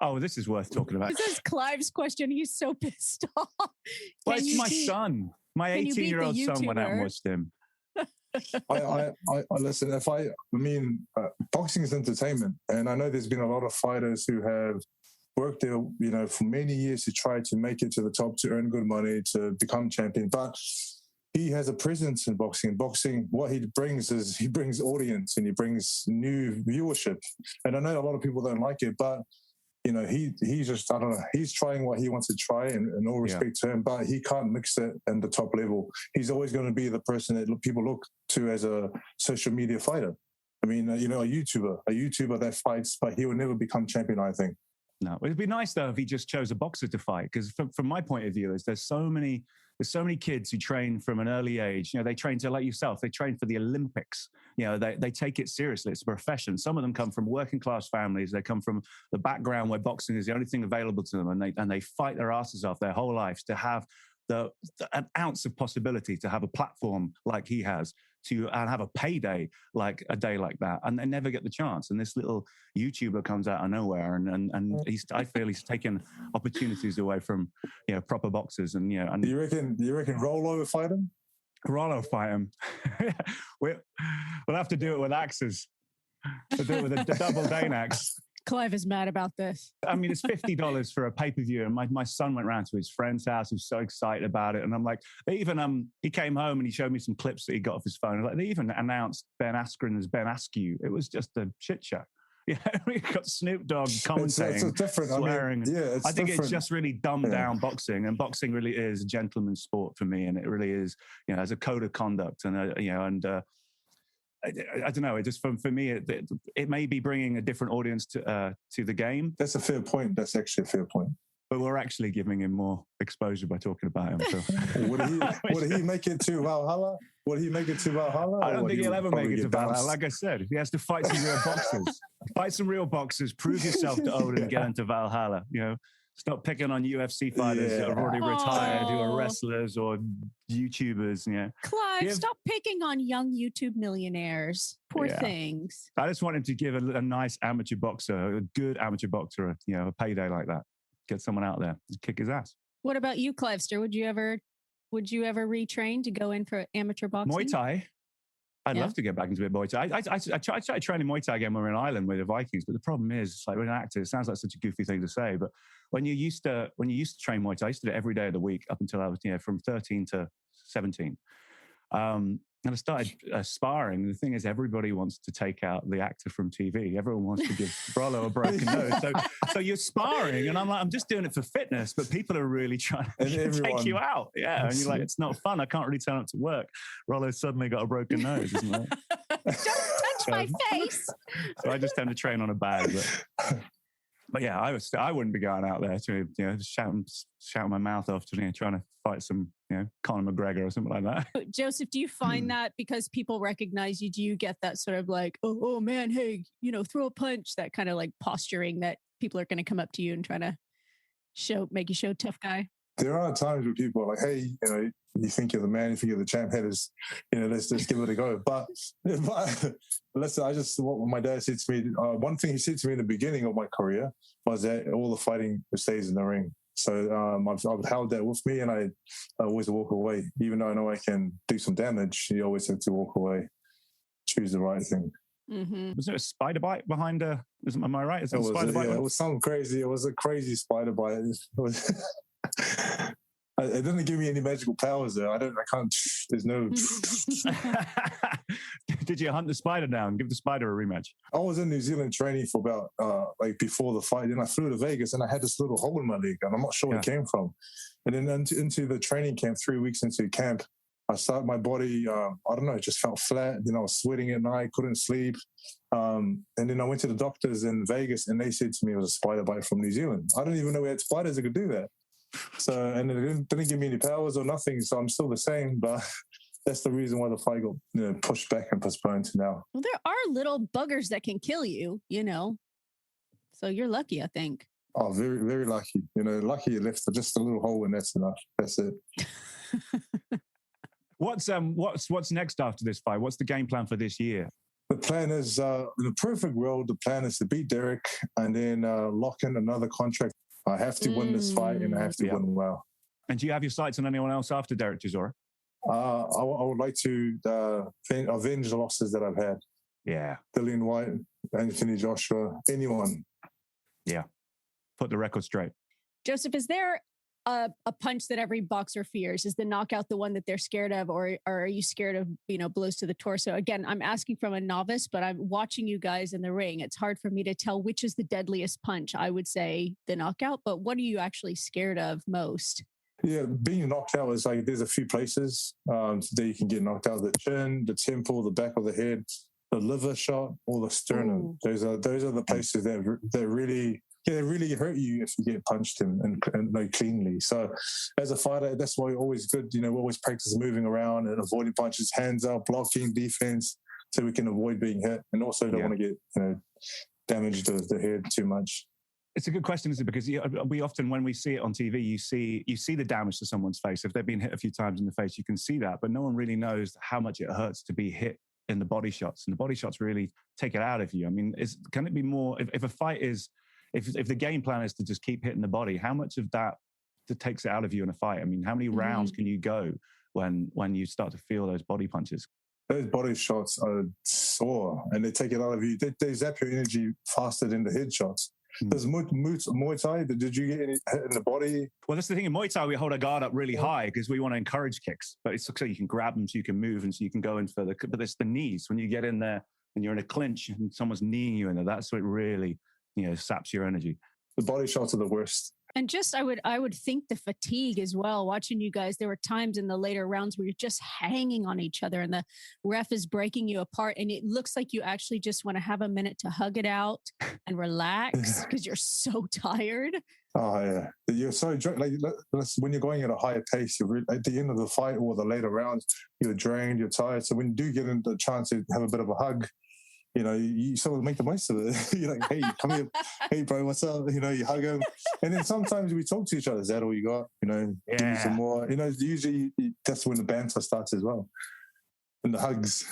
Oh, this is worth talking about. This is Clive's question. He's so pissed off. Well, it's my son. My 18-year-old son went out and watched him. I listen. Boxing is entertainment, and I know there's been a lot of fighters who have worked there, for many years to try to make it to the top, to earn good money, to become champion. But he has a presence in boxing. Boxing, what he brings is he brings audience and he brings new viewership. And I know a lot of people don't like it, but he's just, I don't know, he's trying what he wants to try, and in all respect to him, but he can't mix it in the top level. He's always going to be the person that people look to as a social media fighter. I mean, a YouTuber that fights, but he will never become champion, I think. No, it'd be nice though if he just chose a boxer to fight, because from my point of view, there's so many kids who train from an early age. They train to, like yourself, they train for the Olympics. They take it seriously. It's a profession. Some of them come from working class families. They come from the background where boxing is the only thing available to them, and they fight their asses off their whole lives to have an ounce of possibility to have a platform like he has, and have a payday like a day like that, and they never get the chance. And this little YouTuber comes out of nowhere, and I feel he's taking opportunities away from proper boxers. And and you reckon Rollo will fight him? Rollo fight him? We'll have to do it with axes. We'll do it with a double Dane axe. Clive is mad about this. I mean, it's $50 for a pay-per-view, and my son went round to his friend's house. He was so excited about it, and I'm like, they even he came home and he showed me some clips that he got off his phone. Like, they even announced Ben Askren as Ben Askew. It was just a shit show. We got Snoop Dogg commentating, it's different, swearing. I think it's just really dumbed down boxing, and boxing really is a gentleman's sport for me, and it really is, as a code of conduct, and I don't know. It just for me, it may be bringing a different audience to the game. That's a fair point. That's actually a fair point. But we're actually giving him more exposure by talking about him. So. Would he make it to Valhalla? Would he make it to Valhalla? I don't think he'll ever make it to Valhalla. Like I said, he has to fight some real boxers. Fight some real boxers. Prove yourself to Odin and get into Valhalla. Stop picking on UFC fighters that have already retired, who are wrestlers or YouTubers. Clive, stop picking on young YouTube millionaires. Poor things. I just want him to give a nice amateur boxer, a good amateur boxer, a payday like that. Get someone out there and kick his ass. What about you, Clivester? Would you ever retrain to go in for amateur boxing? Muay Thai. I'd love to get back into a Muay Thai. I tried training Muay Thai again when we were in Ireland with the Vikings, but the problem is, it's like, when an actor, it sounds like such a goofy thing to say, but when you used to train Muay Thai, I used to do it every day of the week up until I was from 13 to 17. And I started sparring. The thing is, everybody wants to take out the actor from TV. Everyone wants to give Rollo a broken nose. So you're sparring, and I'm like, I'm just doing it for fitness, but people are really trying to take you out. Yeah, and you're like, it's not fun. I can't really turn up to work. Rollo's suddenly got a broken nose, isn't it? Don't touch my face. So I just tend to train on a bag. But yeah, I wouldn't be going out there to shouting my mouth off to trying to fight some Conor McGregor or something like that. Joseph, do you find that because people recognize you, do you get that sort of like, oh man, hey, throw a punch, that kind of like posturing that people are going to come up to you and try to make you show tough guy? There are times where people are like, hey, you think you're the man, you think you're the champ, let's just give it a go. But listen, what my dad said to me, one thing he said to me in the beginning of my career was that all the fighting stays in the ring. So I've held that with me, and I always walk away. Even though I know I can do some damage, you always have to walk away, choose the right thing. Mm-hmm. Was there a spider bite behind am I right? It was something crazy. It was a crazy spider bite. It didn't give me any magical powers though. I can't, there's no... Did you hunt the spider down? Give the spider a rematch. I was in New Zealand training for about, before the fight. Then I flew to Vegas and I had this little hole in my leg and I'm not sure where it came from. And then into the training camp, 3 weeks into camp, I started my body, it just felt flat. I was sweating at night, couldn't sleep. And then I went to the doctors in Vegas and they said to me it was a spider bite from New Zealand. I didn't even know we had spiders that could do that. So, and it didn't give me any powers or nothing. So I'm still the same, but that's the reason why the fight got pushed back and postponed to now. Well, there are little buggers that can kill you, So you're lucky, I think. Oh, very, very lucky. Lucky you left just a little hole and that's enough. That's it. What's next after this fight? What's the game plan for this year? The plan is, in a perfect world, the plan is to beat Derek and then lock in another contract. I have to win this fight, and I have to win well. And do you have your sights on anyone else after Derek Chisora? I would like to avenge the losses that I've had. Yeah. Dillian White, Anthony Joshua, anyone. Yeah. Put the record straight. Joseph, is there a punch that every boxer fears? Is the knockout the one that they're scared of, or are you scared of, blows to the torso? Again, I'm asking from a novice, but I'm watching you guys in the ring. It's hard for me to tell which is the deadliest punch. I would say the knockout, but what are you actually scared of most? Yeah, being knocked out is like there's a few places that you can get knocked out: the chin, the temple, the back of the head, the liver shot, or the sternum. Ooh. Those are the places that really hurt you if you get punched and cleanly. So as a fighter, that's why we're always good. We always practice moving around and avoiding punches, hands up, blocking, defense, so we can avoid being hit, and also don't want to get damage the head too much. It's a good question, isn't it? Because we often, when we see it on TV, you see the damage to someone's face. If they've been hit a few times in the face, you can see that, but no one really knows how much it hurts to be hit in the body shots. And the body shots really take it out of you. I mean, can it be more, if a fight is, if the game plan is to just keep hitting the body, how much of that takes it out of you in a fight? I mean, how many rounds can you go when you start to feel those body punches? Those body shots are sore, and they take it out of you. They zap your energy faster than the head shots. Does Muay Thai, did you get any hit in the body? Well, that's the thing. In Muay Thai, we hold our guard up really high because we want to encourage kicks. But it's so you can grab them, so you can move, and so you can go in for but it's the knees. When you get in there and you're in a clinch and someone's kneeing you in there, that's what really, saps your energy. The body shots are the worst. And just, I would think the fatigue as well. Watching you guys, there were times in the later rounds where you're just hanging on each other and the ref is breaking you apart. And it looks like you actually just want to have a minute to hug it out and relax because you're so tired. Oh, yeah. You're so, when you're going at a higher pace, at the end of the fight or the later rounds, you're drained, you're tired. So when you do get into the chance to have a bit of a hug, you sort of make the most of it. You're like, hey, come here. Hey, bro, what's up? You hug him. And then sometimes we talk to each other. Is that all you got? Give me some more. Usually that's when the banter starts as well. And the hugs.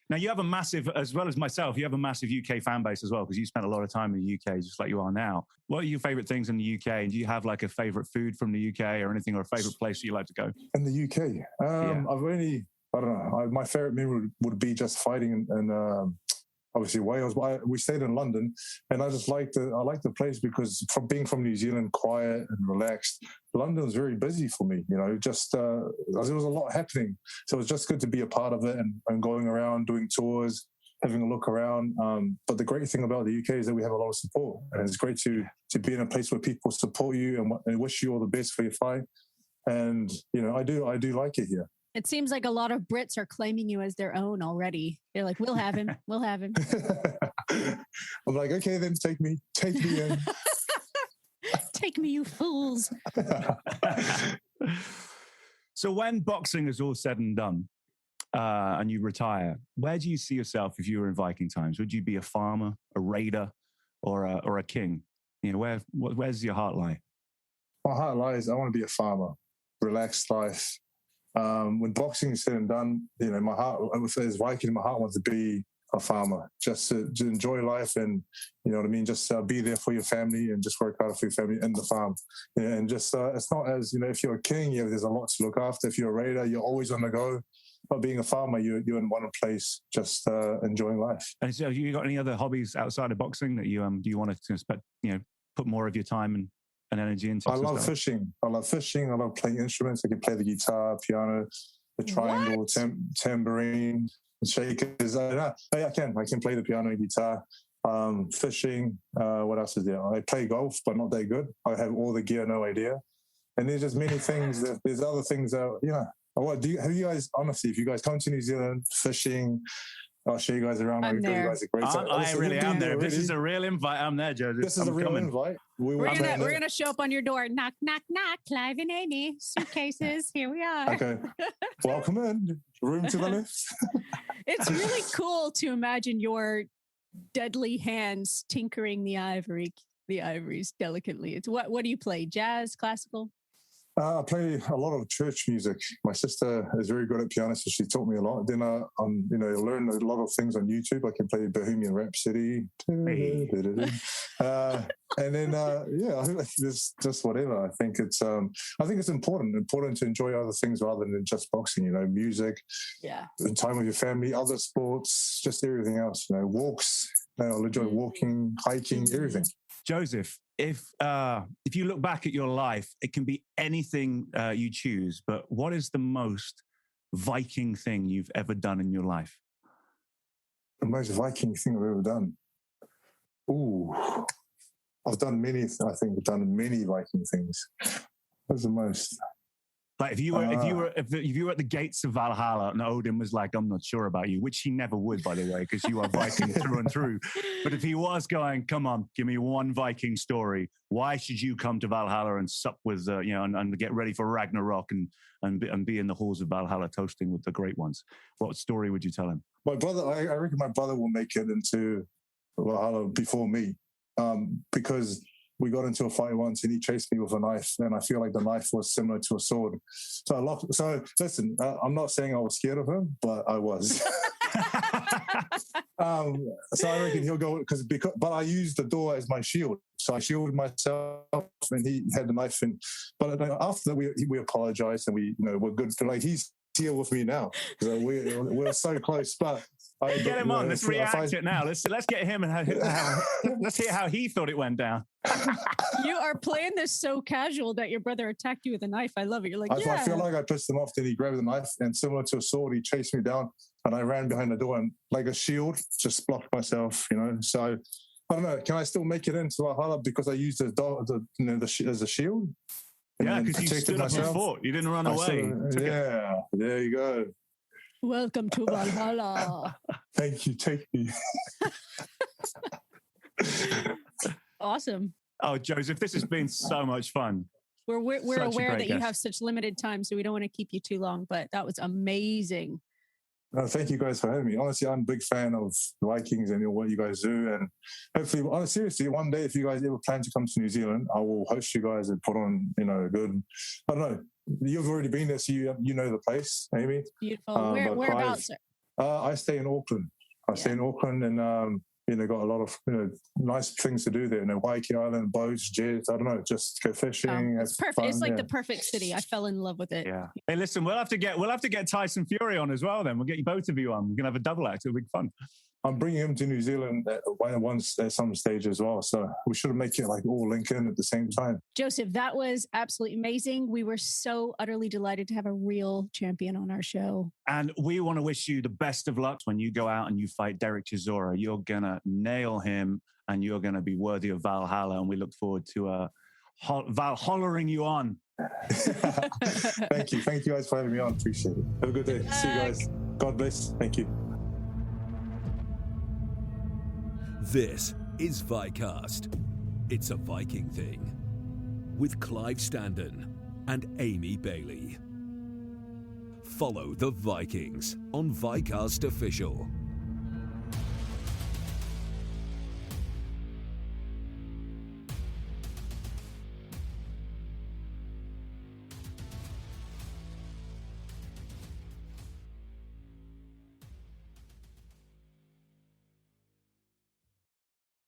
Now, you have a massive, as well as myself, you have a massive UK fan base as well, because you spent a lot of time in the UK, just like you are now. What are your favorite things in the UK? And do you have like a favorite food from the UK or anything, or a favorite place that you like to go? In the UK? I don't know. My favorite memory would be just fighting in obviously Wales. We stayed in London, and I just liked the place because from being from New Zealand, quiet and relaxed, London was very busy for me. There was a lot happening, so it was just good to be a part of it and going around doing tours, having a look around. But the great thing about the UK is that we have a lot of support, and it's great to be in a place where people support you and wish you all the best for your fight. And I do like it here. It seems like a lot of Brits are claiming you as their own already. They're like, we'll have him. We'll have him. I'm like, okay, then take me in. Take me, you fools. So when boxing is all said and done and you retire, where do you see yourself if you were in Viking times? Would you be a farmer, a raider, or a king? Where's your heart lie? My heart lies, I want to be a farmer. Relaxed life. When boxing is said and done, my heart, as Viking, my heart wants to be a farmer, just to enjoy life and, just be there for your family and just work hard for your family in the farm. And just, it's not as, if you're a king, there's a lot to look after. If you're a raider, you're always on the go. But being a farmer, you're in one place, just enjoying life. And so have you got any other hobbies outside of boxing that you want to put more of your time and energy into? I love fishing. I love playing instruments. I can play the guitar, piano, the triangle, tambourine, shakers. I can play the piano and guitar. Fishing. What else is there? I play golf, but not that good. I have all the gear, no idea. And there's just many things. There's other things that, have you guys, honestly, if you guys come to New Zealand fishing, I'll show you guys around. I'm there. You guys a great time. I really am there. This is a real invite. I'm there, Joe. This is a real invite. We're gonna show up on your door. Knock, knock, knock. Clive and Amy, suitcases. Here we are. Okay. Welcome in. Room to the left. It's really cool to imagine your deadly hands tinkering the ivories delicately. It's what do you play? Jazz, classical? I play a lot of church music. My sister is very good at piano, so she taught me a lot. Then I learned a lot of things on YouTube. I can play Bohemian Rhapsody. Hey. And then, it's just whatever. I think it's important to enjoy other things rather than just boxing, music, time with your family, other sports, just everything else, walks. I'll enjoy walking, hiking, everything. Joseph, if you look back at your life, it can be anything you choose, but what is the most Viking thing you've ever done in your life? The most Viking thing I've ever done? Ooh, I've done many. I think I've done many Viking things. What's the most? Like if you were at the gates of Valhalla and Odin was like, I'm not sure about you, which he never would, by the way, because you are Viking through and through. But if he was going, come on, give me one Viking story. Why should you come to Valhalla and sup with, and get ready for Ragnarok and be in the halls of Valhalla toasting with the great ones? What story would you tell him? My brother, I reckon my brother will make it into Valhalla before me, because we got into a fight once and he chased me with a knife, and I feel like the knife was similar to a sword. So listen, I'm not saying I was scared of him, but I was. So I reckon he'll go but I used the door as my shield. So I shielded myself and he had the knife. But after that, we apologized and we're good. Like he's here with me now. So we're so close, but. Get him on. Let's react it now. Let's get him and let's hear how he thought it went down. You are playing this so casual that your brother attacked you with a knife. I love it. You're like, I feel like I pissed him off. Then he grabbed the knife and similar to a sword, he chased me down and I ran behind the door and like a shield, just blocked myself. So I don't know. Can I still make it into Valhalla because I used as a shield? Yeah, because you stood up and fought. You didn't run away. There you go. Welcome to Valhalla. Thank you. Take me. Awesome. Oh, Joseph, this has been so much fun. We're aware that you have such limited time, so we don't want to keep you too long, but that was amazing. Thank you guys for having me. Honestly, I'm a big fan of the Vikings and what you guys do. And hopefully, seriously, one day, if you guys ever plan to come to New Zealand, I will host you guys and put on, a good, I don't know. You've already been there, so you know the place, Amy. Beautiful. Whereabouts? I stay in Auckland. I stay in Auckland and, got a lot of, nice things to do there. Waiheke Island, boats, jets, I don't know, just go fishing. It's perfect. Fun, it's like the perfect city. I fell in love with it. Yeah. Hey, listen, we'll have to get Tyson Fury on as well then. We'll get both of you on. We're going to have a double act. It'll be fun. I'm bringing him to New Zealand at some stage as well. So we should make it like all link in at the same time. Joseph, that was absolutely amazing. We were so utterly delighted to have a real champion on our show. And we want to wish you the best of luck when you go out and you fight Derek Chisora. You're going to nail him and you're going to be worthy of Valhalla. And we look forward to hollering you on. Thank you. Thank you guys for having me on. Appreciate it. Have a good day. See you guys. God bless. Thank you. This is Vikcast. It's a Viking thing. With Clive Standen and Amy Bailey. Follow the Vikings on Vikcast Official.